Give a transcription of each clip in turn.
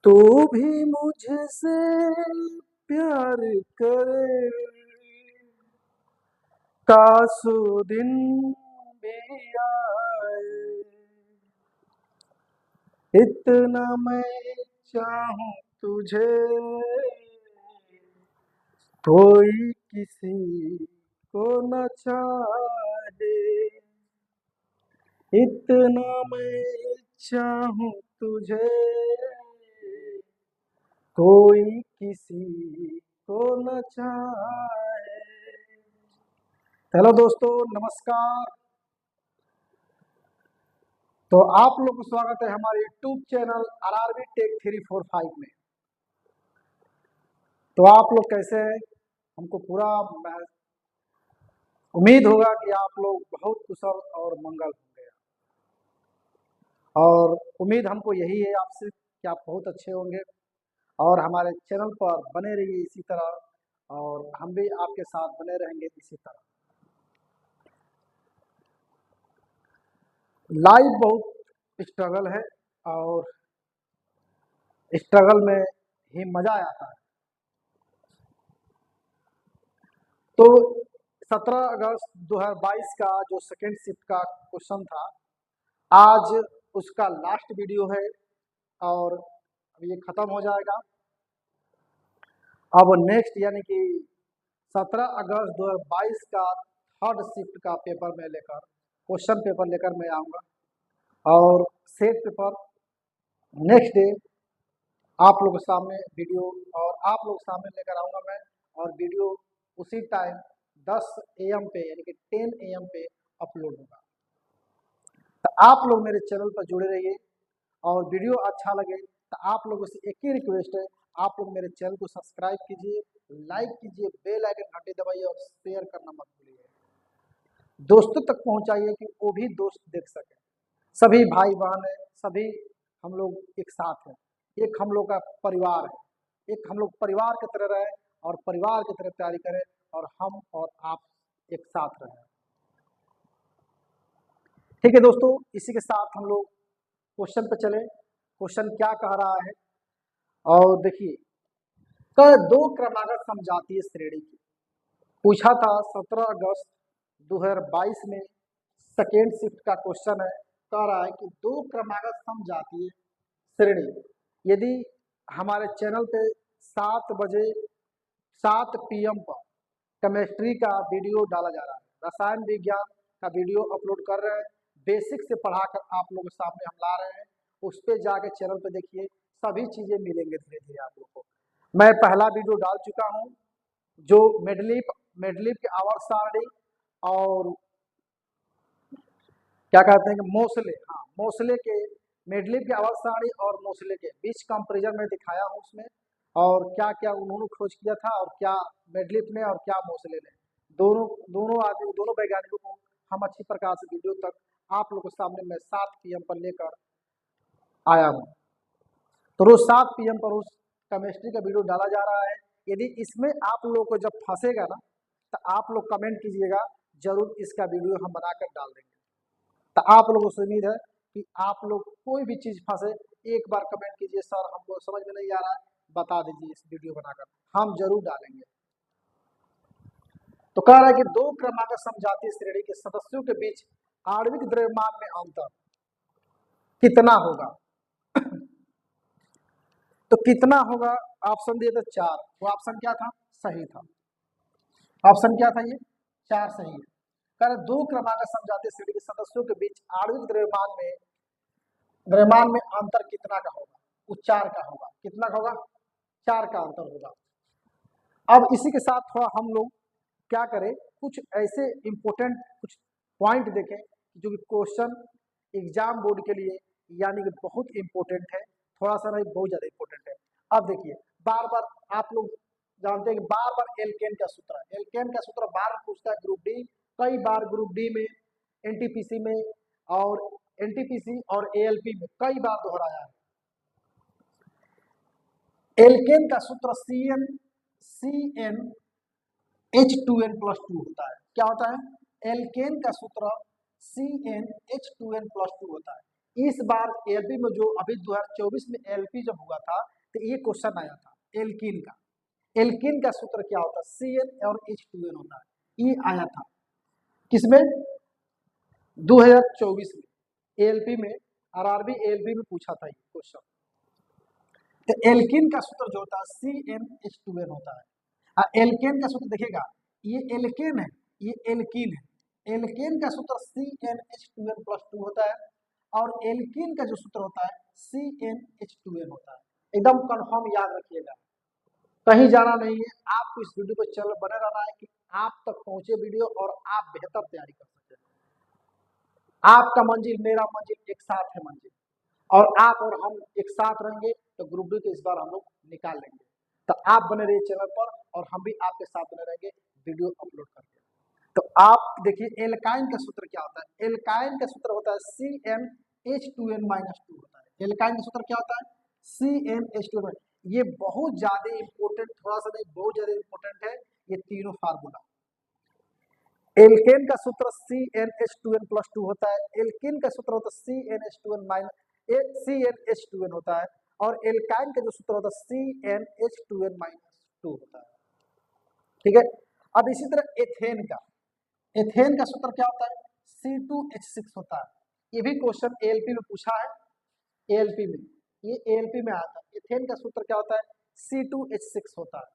तू भी मुझसे प्यार करे, काश वो दिन भी आए। इतना मैं चाहूं तुझे, कोई किसी को न चाहे। इतना मैं चाहूं तुझे, कोई किसी को न चाहे। हेलो दोस्तों, नमस्कार। तो आप लोग को स्वागत है हमारे यूट्यूब चैनल आरआरबी टेक 345 में। तो आप लोग कैसे हैं? हमको पूरा उम्मीद होगा कि आप लोग बहुत कुशल और मंगल होंगे, और उम्मीद हमको यही है आपसे कि आप बहुत अच्छे होंगे और हमारे चैनल पर बने रहिए इसी तरह, और हम भी आपके साथ बने रहेंगे इसी तरह। लाइफ बहुत स्ट्रगल है और स्ट्रगल में ही मजा आता है। तो 17 अगस्त 2022 का जो सेकेंड शिफ्ट का क्वेश्चन था, आज उसका लास्ट वीडियो है और अब ये खत्म हो जाएगा। अब नेक्स्ट यानी कि 17 अगस्त 2022 का थर्ड शिफ्ट का पेपर में लेकर, क्वेश्चन पेपर लेकर मैं आऊँगा, और सेट पेपर नेक्स्ट डे आप लोगों के सामने वीडियो और आप लोग सामने लेकर आऊँगा मैं, और वीडियो उसी टाइम 10 AM पे यानी कि 10 AM पे अपलोड होगा। तो आप लोग मेरे चैनल पर जुड़े रहिए, और वीडियो अच्छा लगे तो आप लोगों से एक ही रिक्वेस्ट है, आप लोग मेरे चैनल को सब्सक्राइब कीजिए, लाइक कीजिए, बेल आइकन घंटी दबाइए और शेयर करना मत भूलिए। दोस्तों तक पहुंचाइए कि वो भी दोस्त देख सके। सभी भाई बहन है, सभी हम लोग एक साथ हैं, एक हम लोग का परिवार है, एक हम लोग परिवार की तरह रहे और परिवार की तरह तैयारी करें, और हम और आप एक साथ रहें। ठीक है दोस्तों, इसी के साथ हम लोग क्वेश्चन पे चले। क्वेश्चन क्या कह रहा है, और देखिए, दो क्रमागत समजातीय श्रेणी की पूछा था 17 अगस्त 2022 में। सेकेंड शिफ्ट का क्वेश्चन है, कह रहा है कि दो क्रमागत समजातीय श्रेणी यदि हमारे चैनल पे 7 बजे 7 PM पर केमिस्ट्री का वीडियो डाला जा रहा है, रसायन विज्ञान का वीडियो अपलोड कर रहे हैं, बेसिक से पढ़ाकर आप लोगों के सामने हम ला रहे हैं। उस पर जाके चैनल पे देखिए, सभी चीजें मिलेंगे धीरे धीरे आप लोग को। मैं पहला वीडियो डाल चुका हूँ जो मेडलिप के आवर्त सारणी और क्या कहते हैं कि मोसले के मेडलिप के आवर्त सारणी और मोसले के बीच कंपेरिजन में दिखाया हूँ उसमें, और क्या क्या उन्होंने खोज किया था और क्या मेडलिप ने और क्या मोसले ने, दोनों वैज्ञानिकों को हम अच्छी प्रकार से वीडियो तक आप लोगों के सामने मैं 7 PM पर लेकर आया हूँ। तो रोज 7 PM पर उस केमिस्ट्री का वीडियो डाला जा रहा है। यदि इसमें आप लोगों को जब फंसेगा ना, तो आप लोग कमेंट कीजिएगा, जरूर इसका वीडियो हम बनाकर डाल देंगे। तो आप लोगों से उम्मीद है कि आप लोग कोई भी चीज फंसे, एक बार कमेंट कीजिए, सर हमको समझ में नहीं आ रहा है, बता दीजिए, इस वीडियो बनाकर हम जरूर डालेंगे। तो कह रहा है कि दो क्रमागत समजातीय श्रेणी के सदस्यों के बीच आणविक द्रव्यमान में अंतर कितना होगा। तो कितना होगा, ऑप्शन दिए थे 4, वो ऑप्शन क्या था, सही था। ऑप्शन क्या था, ये 4 सही है। कह रहे दो क्रमागत समजातीय श्रेणी के सदस्यों के बीच आणविक द्रव्यमान में अंतर कितना का होगा, वो 4 का होगा। कितना का होगा, 4 का अंतर होगा। अब इसी के साथ थोड़ा हम लोग क्या करें, कुछ ऐसे इंपोर्टेंट कुछ पॉइंट देखें जो कि क्वेश्चन एग्जाम बोर्ड के लिए यानी कि बहुत इंपॉर्टेंट है, थोड़ा सा नहीं बहुत ज्यादा इंपॉर्टेंट है। अब देखिए, बार बार आप लोग जानते हैं कि बार बार एल्केन का सूत्र है, एल्केन का सूत्र बार बार पूछता है ग्रुप डी, कई बार ग्रुप डी में, एनटीपीसी में और एनटीपीसी और एएलपी में कई बार दोहराया है। एल्केन का सूत्र CnH2n+2 होता है। क्या होता है, एल्केन का सूत्र CnH2n+2 होता है। इस बार एलपी में जो अभी 2024 में एलपी जब हुआ था, तो ये क्वेश्चन आया था एल्कीन का। एल्कीन का सूत्र क्या होता है? CN और H2N होता है। ये आया था किसमें? 2024 में ALP में, RRB ALP में पूछा था ये क्वेश्चन। तो एल्कीन का सूत्र जो होता है CnH2n होता है। एल्केन का सूत्र देखिएगा, ये एल्केन है, ये एल्कीन है। एल्केन का सूत्र CnH2n+2 होता है और एल्कीन का जो सूत्र होता है CnH2n होता है। एकदम कंफर्म याद रखिएगा, कहीं जाना नहीं है। आपको इस वीडियो पर चल बने रहना है कि आप तक पहुंचे वीडियो और आप बेहतर तैयारी कर सकें। आपका मंजिल मेरा मंजिल एक साथ है मंजिल, और आप और हम एक साथ रहेंगे तो ग्रुप डी को इस बार हम लोग निकाल लेंगे। तो आप बने रहिए चैनल पर और हम भी आपके साथ बने रहेंगे वीडियो अपलोड करके। तो आप देखिए एल्काइन का सूत्र क्या होता है? एल्काइन का सूत्र होता है CnH2n-2 होता है। एल्काइन का सूत्र क्या होता है? CnH2n। ये बहुत ज्यादा इंपोर्टेंट, थोड़ा सा नहीं बहुत ज्यादा इंपोर्टेंट है ये तीनों फार्मूला। एल्केन का सूत्र CnH2n+2 होता है, एल्कीन का सूत्र होता है CnH2n होता है, और एल्काइन का जो सूत्र होता है CnH2n-2 होता है। ठीक है। अब इसी तरह एथेन का सूत्र क्या होता है? C2H6 होता है। ये भी क्वेश्चन ALP में पूछा है, ALP में, ये ALP में आता है। एथेन का सूत्र क्या होता है? C2H6 होता है।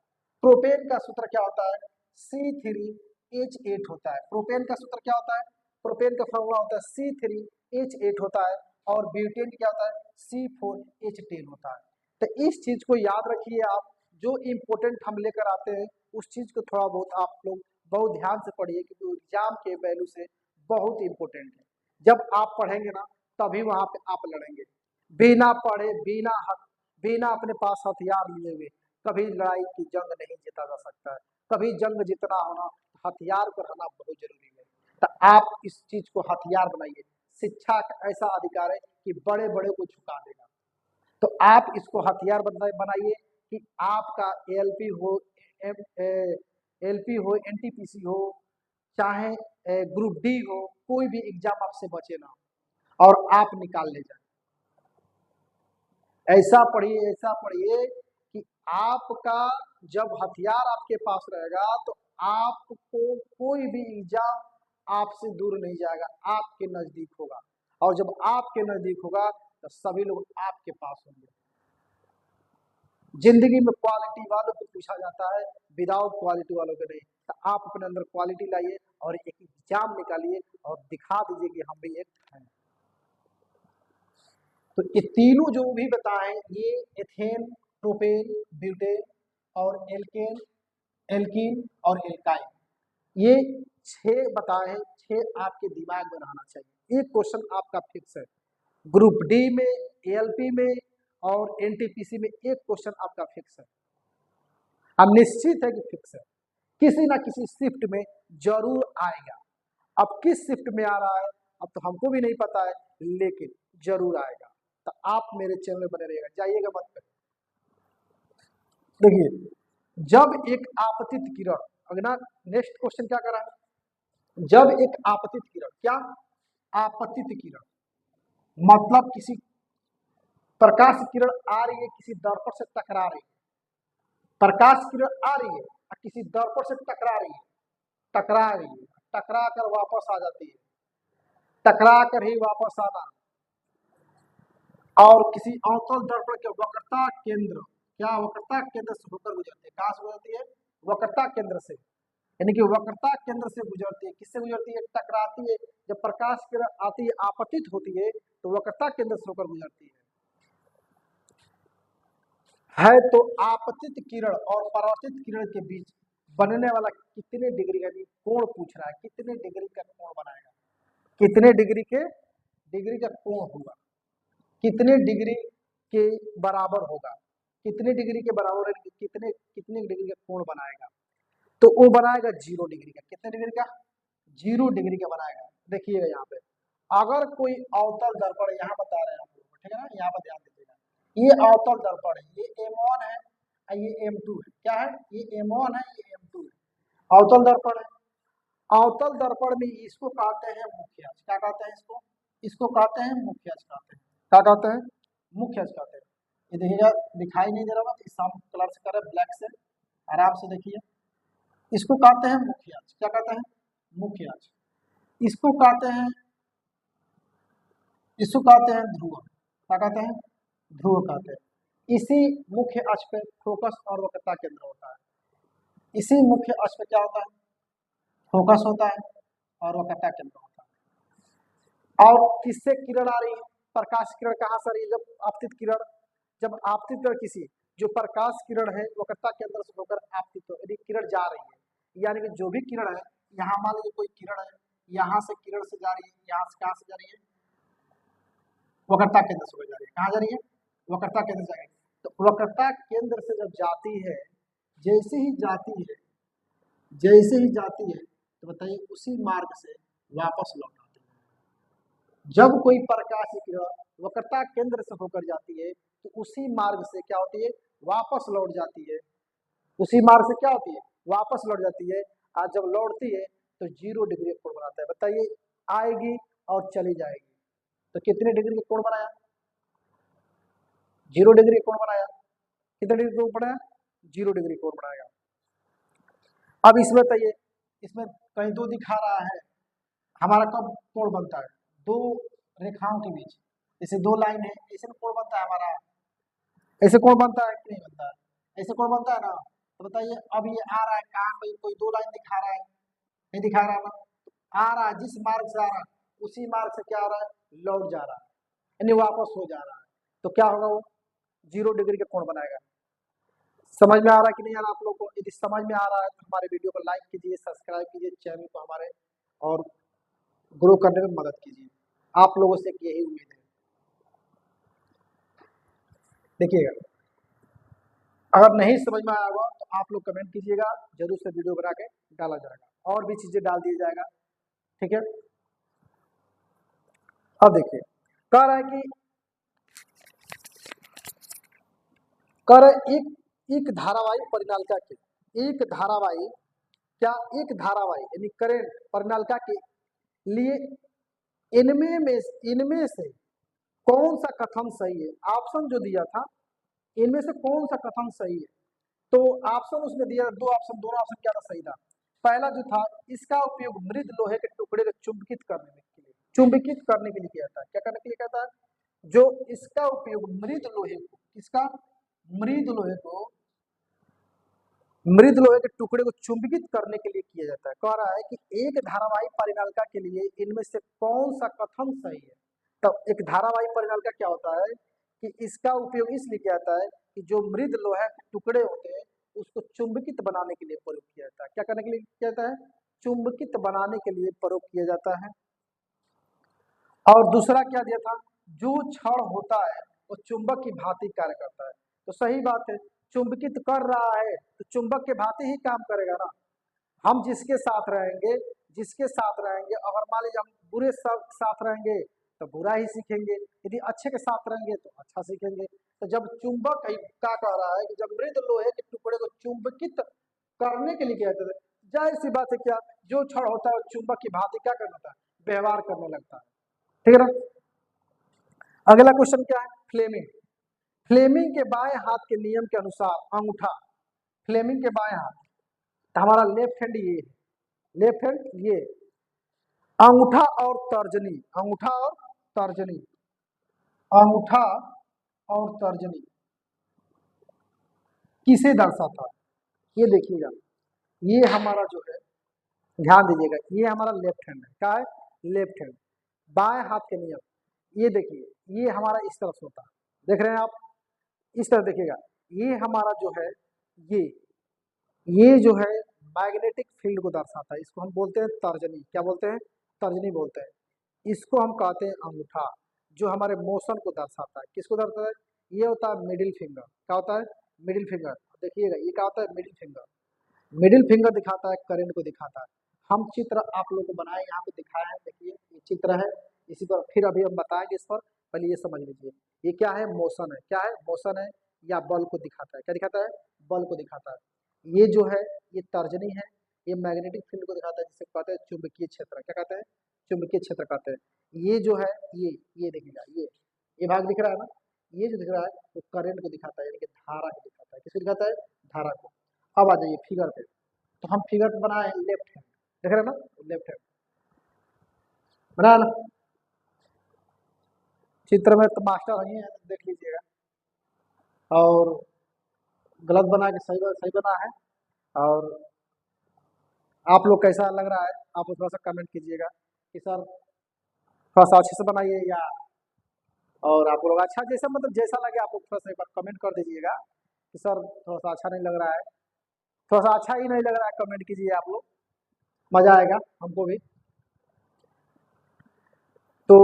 प्रोपेन का सूत्र क्या होता है? C3H8 होता है। प्रोपेन का सूत्र क्या होता है? प्रोपेन का फॉर्मूला होता है C3H8 होता है, और ब्यूटेन क्या होता है? C4H10 होता है। तो इस चीज को याद रखिए आप, जो इम्पोर्टेंट हम लेकर आते हैं उस चीज को थोड़ा बहुत आप लोग बहुत ध्यान से पढ़िए, क्योंकि एग्जाम के वैल्यू से बहुत इंपॉर्टेंट है। जब आप पढ़ेंगे ना तभी वहां पे आप लड़ेंगे। बिना पढ़े, बिना अपने पास हथियार लिए हुए कभी लड़ाई की जंग नहीं जीता जा सकता है। कभी जंग जीतना होना हथियार को रहना बहुत जरूरी है। तो आप इस चीज को हथियार बनाइए। शिक्षा का ऐसा अधिकार है कि बड़े बड़े को झुका देगा, तो आप इसको हथियार बनाइए कि आपका एलपी हो, एनटीपीसी हो, चाहे ग्रुप डी हो, कोई भी एग्जाम आपसे बचे ना और आप निकाल ले जाए। ऐसा पढ़िए कि आपका जब हथियार आपके पास रहेगा तो आपको कोई भी एग्जाम आपसे दूर नहीं जाएगा, आपके नजदीक होगा, और जब आपके नजदीक होगा तो सभी लोग आपके पास होंगे। जिंदगी में क्वालिटी वालों को पूछा जाता है, विदाउट क्वालिटी वालों को नहीं। तो आप अपने अंदर क्वालिटी लाइए और एक एग्जाम निकालिए और दिखा दीजिए कि हम भी एक हैं। तो ये तीनों जो भी बताएं, ये एथेन, प्रोपेन, ब्यूटेन और एल्कीन और एल्काइन, ये 6 बताए हैं। 6 आपके दिमाग में रहना चाहिए। एक क्वेश्चन आपका फिक्स है ग्रुप डी में, एएलपी में और एनटीपीसी में, एक क्वेश्चन आपका फिक्स है। अब निश्चित है कि फिक्स है, किसी ना किसी शिफ्ट में जरूर आएगा। अब किस शिफ्ट में आ रहा है अब तो हमको भी नहीं पता है, लेकिन जरूर आएगा। तो आप मेरे चैनल में बने रहिएगा, जाइएगा मत करिए। देखिए, जब एक आपतित किरण, अगला नेक्स्ट क्वेश्चन क्या करा है? जब एक आपतित किरण, क्या आपतित किरण मतलब किसी प्रकाश किरण आ रही है, किसी दर्पण से टकरा रही है। प्रकाश किरण आ रही है और किसी दर्पण से टकरा रही है, टकरा कर वापस आ जाती है, टकरा कर ही वापस आना। और किसी अवतल दर्पण के वक्रता केंद्र, क्या वक्रता केंद्र से होकर गुजरती है? कहां से गुजरती है? वक्रता केंद्र से, यानी कि वक्रता केंद्र से गुजरती है। किससे गुजरती है? टकराती है। जब प्रकाश किरण आती है, आपतित होती है, तो वक्रता केंद्र से होकर गुजरती है। तो आपतित किरण और परावर्तित किरण के बीच बनने वाला कितने डिग्री का कोण पूछ रहा है, कितने डिग्री का कोण बनाएगा, कितने डिग्री का कोण होगा, कितने डिग्री के बराबर होगा, कितने डिग्री के बराबर है, कितने डिग्री का कोण बनाएगा? तो वो बनाएगा 0 डिग्री का। कितने डिग्री का? 0 डिग्री का बनाएगा। देखिएगा यहाँ पे, अगर कोई अवतल दर्पण, यहाँ बता रहे हैं हम लोग, ठीक है ना, यहाँ पर ध्यान दीजिएगा। ये अवतल दर्पण है, ये M1 है और ये M2 है। क्या है? ये M1 है, ये M2 है। अवतल दर्पण है। अवतल दर्पण में इसको कहते हैं मुख्य अक्ष। क्या कहते हैं इसको? इसको कहते हैं मुख्य अक्ष कहते हैं। क्या कहते हैं? मुख्य अक्ष कहते हैं। ये देखिएगा दिखाई नहीं दे रहा होगा, तो इस हम कलर से कर रहे हैं ब्लैक से, आराम से देखिए। इसको कहते हैं मुख्य अक्ष। क्या कहते हैं? मुख्य अक्ष। इसको कहते हैं ध्रुव। क्या कहते हैं? ध्रुव कहते हैं। इसी मुख्य अक्ष पे फोकस और वक्रता केंद्र होता है। इसी मुख्य अक्ष पे क्या होता है? फोकस होता है और वक्रता केंद्र होता है। और किससे किरण आ रही है? प्रकाश किरण कहाँ से आ रही है? जब आपतित किरण किसी जो प्रकाश किरण है वक्रता केंद्र से होकर आपतित हो, यदि किरण जा रही है, यानी कि जो भी किरण है, यहाँ मान लीजिए कोई किरण है, यहाँ से किरण से जा रही है, यहाँ से कहाँ से जा रही है? वक्रता केंद्र से जा रही है। कहाँ जा रही है? वक्रता केंद्र से जा रही है। तो वक्रता केंद्र से जब जाती है, जैसे ही जाती है तो बताइए उसी मार्ग से वापस लौट आती है। जब कोई प्रकाश की किरण वक्रता केंद्र से होकर जाती है तो उसी मार्ग से क्या होती है? वापस लौट जाती है। उसी मार्ग से क्या होती है? वापस लौट जाती है। और जब लौटती है तो 0 डिग्री कोण बनाता है। बताइए, आएगी और चली जाएगी तो कितने डिग्री का कोण बनाया? 0 डिग्री कोण बनाया। कितने डिग्री कोण बनाया? 0 डिग्री कोण बनाएगा। अब इसमें बताइए, इसमें कहीं 2 दिखा रहा है, हमारा कब कोण बनता है? 2 रेखाओं के बीच, जैसे 2 लाइन है, ऐसे कोण बनता है हमारा। ऐसे कोण बनता है कि नहीं बनता है? ऐसे कोण बनता है ना। तो बताइए, अब ये आ रहा है कहाँ पे? कोई 2 लाइन दिखा रहा है, नहीं दिखा रहा ना? आ रहा है, जिस मार्ग से आ रहा है उसी मार्ग से क्या आ रहा है? लौट जा रहा है, यानी वापस हो जा रहा है। तो क्या होगा? वो 0 डिग्री का कोण बनाएगा। समझ में आ रहा है कि नहीं आ रहा आप लोग को? यदि समझ में आ रहा है तो हमारे वीडियो को लाइक कीजिए, सब्सक्राइब कीजिए चैनल को हमारे, और ग्रो करने में मदद कीजिए। आप लोगों से यही उम्मीद है। देखिएगा, अगर नहीं समझ में आया होगा तो आप लोग कमेंट कीजिएगा, जरूर से वीडियो बना के डाला जाएगा, और भी चीजें डाल दिया जाएगा। ठीक है। अब देखिए, कह रहा है कि एक धारावाही परिनालिका के एक धारावाही यानी करंट परिनालिका के लिए इनमें से कौन सा कथन सही है? ऑप्शन जो दिया था, इनमें से कौन सा कथन सही है? तो ऑप्शन उसमें दिया, 2 ऑप्शन, दोनों ऑप्शन क्या था? सही था। पहला जो था, इसका उपयोग मृद लोहे के टुकड़े को चुंबकित करने के लिए किया जाता है। क्या करने के लिए कहता है? जो इसका उपयोग मृद लोहे को, किसका? मृद लोहे के टुकड़े को चुंबकित करने के लिए किया जाता है। कह रहा है कि एक धारावाही परिनालिका के लिए इनमें से कौन सा कथन सही है? तो एक धारावाही परिनालिका क्या होता है कि इसका उपयोग इसलिए किया जाता है कि जो मृद लोहे के टुकड़े होते हैं उसको चुंबकित बनाने के लिए प्रयोग किया जाता है। क्या करने के लिए किया जाता है? चुंबकित बनाने के लिए प्रयोग किया जाता है। और दूसरा क्या दिया था? जो क्षण होता है वो चुंबक की भांति कार्य करता है। तो सही बात है, चुंबकित कर रहा है तो चुंबक के भांति ही काम करेगा ना। हम जिसके साथ रहेंगे, अगर मान लीजिए हम बुरे साथ रहेंगे तो बुरा ही सीखेंगे, यदि अच्छे के साथ रहेंगे तो अच्छा सीखेंगे। तो जब चुंबक क्या कह रहा है कि जब मृद लोहे के टुकड़े को चुंबकित करने के लिए किया जाता है, जाहिर सी बात है क्या, जो क्षण होता है चुंबक की भांति क्या करना होता है? व्यवहार करने लगता है। ठीक है ना। अगला क्वेश्चन क्या है? फ्लेमिंग के बाएं हाथ के नियम के अनुसार अंगूठा, फ्लेमिंग के बाएं हाथ, तो हमारा लेफ्ट हैंड ये, लेफ्ट हैंड ये, अंगूठा और तर्जनी, अंगूठा और तर्जनी किसे दर्शाता है? ये देखिएगा, ये हमारा जो है, ध्यान दीजिएगा, ये हमारा लेफ्ट हैंड है। क्या है? Left hand. बाएं हाथ के नियम, ये देखिए, ये हमारा इस तरफ होता है, देख रहे हैं आप? इस तरह देखिएगा, ये हमारा जो है, ये जो है मैग्नेटिक फील्ड को दर्शाता है। इसको हम बोलते हैं तर्जनी। क्या बोलते हैं? तर्जनी बोलते हैं। इसको हम कहते हैं अंगूठा, जो हमारे मोशन को दर्शाता है। किसको दर्शाता है? ये होता है मिडिल फिंगर। क्या होता है? Middle finger. देखिएगा, ये क्या होता है? Middle finger. मिडिल फिंगर दिखाता है, करंट को दिखाता है। हम चित्र आप लोगों को बनाए, यहाँ पे दिखाया है, देखिए ये चित्र है। इसी पर फिर अभी हम बताएंगे इस पर, पहले ये समझ लीजिए। ये क्या है? मोशन है। क्या है? मोशन है, या बल को दिखाता है। क्या दिखाता है? बल को दिखाता है। ये जो है, ये तर्जनी है, ये मैग्नेटिक फील्ड को दिखाता है, जिसे कहते हैं चुंबकीय क्षेत्र। क्या कहते हैं? चुंबकीय क्षेत्र कहते हैं। ये जो है, ये देखिएगा, ये भाग दिख रहा है ना, ये जो दिख रहा है वो करंट को दिखाता है, यानी कि धारा को दिखाता है। किसको दिखाता है? धारा को। अब आ जाइए फिगर पे। तो हम फिगर बनाए लेफ्ट हैंड, देख रहे हैं ना, लेफ्ट हैंड बनाया ना। चित्र में तो मास्टर नहीं है, देख लीजिएगा। और गलत बना के सही बना है। और आप लोग कैसा लग रहा है आप थोड़ा सा कमेंट कीजिएगा कि सर थोड़ा सा अच्छे से बनाइए, या और आप लोग अच्छा जैसा मतलब जैसा लगे आप लोग थोड़ा सा एक बार कमेंट कर दीजिएगा कि सर थोड़ा सा अच्छा नहीं लग रहा है, थोड़ा सा अच्छा ही नहीं लग रहा है, कमेंट कीजिए आप लोग, मजा आएगा हमको भी। तो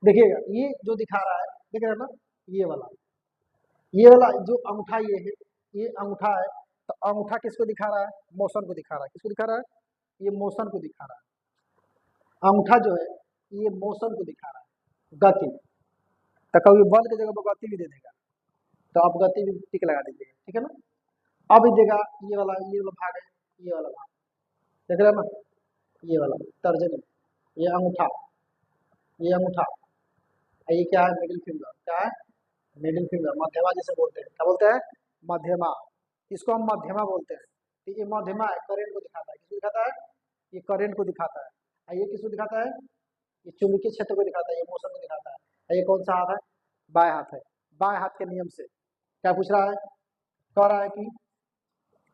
देखिएगा ये जो दिखा रहा है, देख रहे हैं ना, ये वाला जो अंगूठा ये है, ये अंगूठा है। तो अंगूठा किसको दिखा रहा है? मोशन को दिखा रहा है। किसको दिखा रहा है? ये मोशन को दिखा रहा है। अंगूठा जो है ये मोशन को दिखा रहा है, गति। तो कभी बल की जगह पर गति भी दे देगा, तो आप गति भी टिक लगा दीजिएगा, ठीक है ना। अब देगा ये वाला भाग है, ये वाला भाग देख रहे हैं ना, ये वाला तर्जनी, ये अंगूठा, ये अंगूठा, और ये क्या है? Middle finger. क्या है? मिडिल फिंगर, मध्यमा जिसे बोलते हैं। क्या बोलते हैं? मध्यमा। इसको हम मध्यमा बोलते हैं। तो ये मध्यमा है, करेंट को दिखाता है। किसको दिखाता है? ये करेंट को दिखाता है। और ये किसको दिखाता है? ये चुंबकीय क्षेत्र को दिखाता है, ये मोशन को दिखाता है। और ये कौन सा हाथ है? बाएं हाथ है। बाएं हाथ के नियम से क्या पूछ रहा है? कह रहा है कि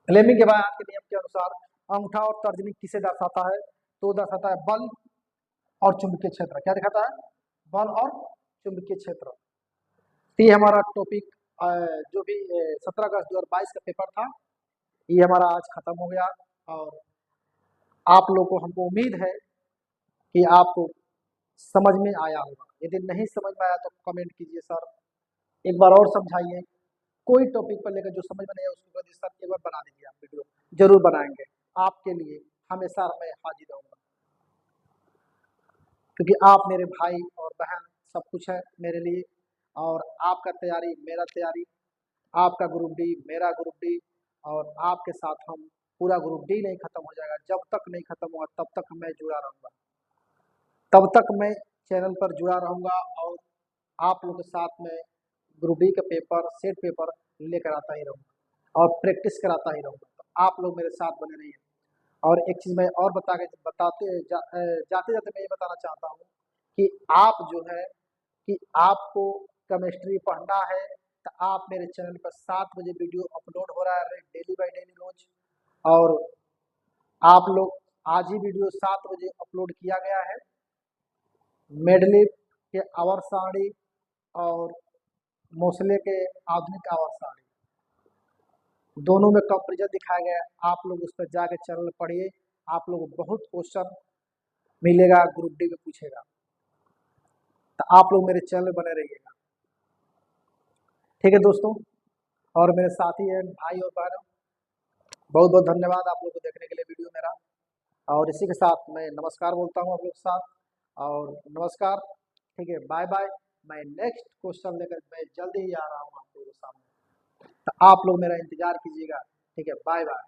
फ्लेमिंग के बाएं हाथ के नियम के अनुसार अंगूठा और तर्जनी किसे दर्शाता है? तो दर्शाता है बल और चुंबकीय क्षेत्र। क्या दिखाता है? बल और चुंबकीय क्षेत्र। तो ये हमारा टॉपिक जो भी 17 अगस्त 2022 का पेपर था, ये हमारा आज खत्म हो गया। और आप लोग को हमको उम्मीद है कि आपको समझ में आया होगा। यदि नहीं समझ में आया तो कमेंट कीजिए सर एक बार और समझाइए। कोई टॉपिक पर लेकर जो समझ में नहीं है उसको सर एक बार बना दीजिए, आप वीडियो जरूर बनाएंगे। आपके लिए हमेशा मैं हाजिर रहूंगा, क्योंकि आप मेरे भाई और बहन सब कुछ है मेरे लिए। और आपका तैयारी मेरा तैयारी, आपका ग्रुप डी मेरा ग्रुप डी, और आपके साथ हम पूरा ग्रुप डी नहीं खत्म हो जाएगा। जब तक नहीं खत्म होगा तब तक मैं जुड़ा रहूंगा, तब तक मैं चैनल पर जुड़ा रहूंगा। और आप लोगों के साथ में ग्रुप डी का पेपर सेट पेपर लेकर आता ही रहूंगा और प्रैक्टिस कराता ही रहूंगा। तो आप लोग मेरे साथ बने रहिए। और एक चीज़ मैं और जाते जाते मैं ये बताना चाहता हूँ कि आप जो है कि आपको केमिस्ट्री पढ़ना है तो आप मेरे चैनल पर 7 बजे वीडियो अपलोड हो रहा है डेली बाय डेली रोज। और आप लोग आज ही वीडियो 7 बजे अपलोड किया गया है। मेडलिप के आवर सारणी और मोसले के आधुनिक आवर सारणी दोनों में कंपेरिजन दिखाया गया है। आप लोग उस पर जाके चैनल पढ़िए, आप लोग को बहुत क्वेश्चन मिलेगा, ग्रुप डी में पूछेगा। तो आप लोग मेरे चैनल में बने रहिएगा, ठीक है दोस्तों। और मेरे साथी हैं भाई और बहनों, बहुत बहुत धन्यवाद आप लोग को देखने के लिए वीडियो मेरा। और इसी के साथ मैं नमस्कार बोलता हूँ आप लोग के साथ। और नमस्कार, ठीक है, बाय बाय। मैं नेक्स्ट क्वेश्चन लेकर मैं जल्दी ही आ रहा हूँ आप लोगों के सामने, तो आप लोग मेरा इंतजार कीजिएगा, ठीक है, बाय बाय।